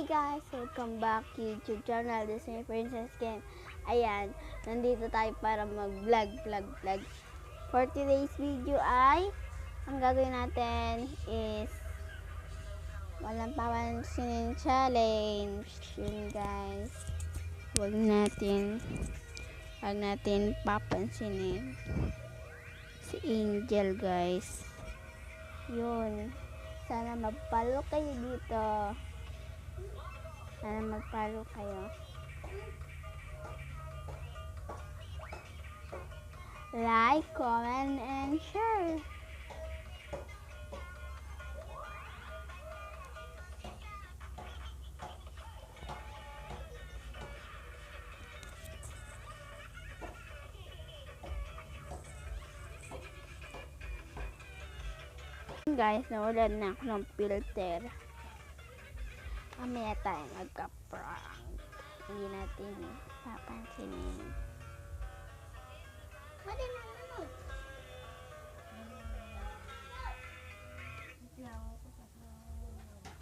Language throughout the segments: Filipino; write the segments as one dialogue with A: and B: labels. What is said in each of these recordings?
A: Hey guys! Welcome back to YouTube channel, Disney Princess Game. Ayan, nandito tayo para mag-vlog. For today's video ay, ang gagawin natin is walang papansinin challenge. Yun guys. Huwag natin papansinin si Angel guys. Yun. Sana magpalo kayo dito. Like, comment, and share. Guys, nawalan na ako ng filter. Mamaya tayo magka-prank. Hindi natin papansinin. Mali na naman.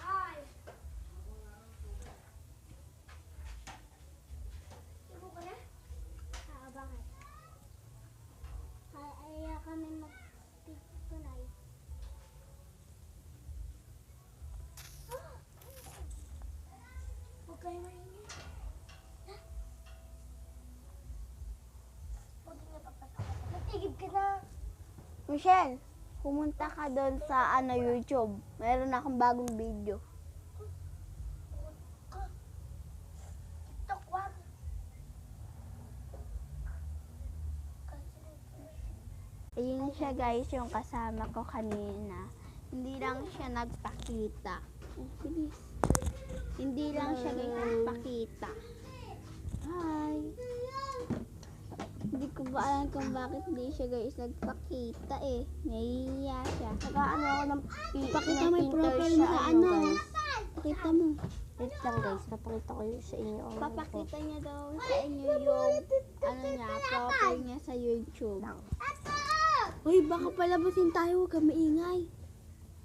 A: Ay! Ibo ka na? Bakit? Ay, kami mag-tunay. Huwag kayo maingay. Huwag niya papatakas. Natigib ka na. Michelle, pumunta ka doon sa YouTube. Mayroon akong bagong video. TikTok, wag. Ayun siya guys, yung kasama ko kanina. Hindi lang siya nagpakita. Bilis. Hindi lang siya guys nagpakita. Hi. Hindi ko ba alam kung bakit hindi siya guys nagpakita eh. Nahihiya siya. Nag-ano ako ng pakita mo yung profile mo sa ano. Pakita mo.
B: Wait lang guys, papakita ko yun sa inyo.
A: Papakita niya daw sa inyo yung profile niya sa YouTube. Uy, baka palabasin tayo. Huwag ka maingay.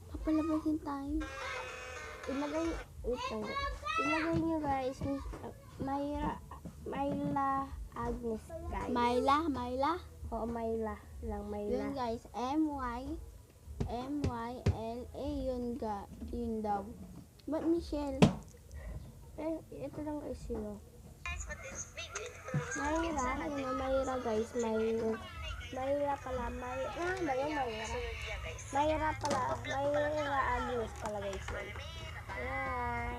A: Papalabasin tayo.
B: Ilagay nyo guys, Myla Agnes guys.
A: Myla?
B: Oo, Myla lang, Myla.
A: Yun guys, M-Y-L-A yun daw. But Michelle?
B: Ito lang guys yun. Myra guys, Myra pala, Myra Agnes pala guys yun. Ayan.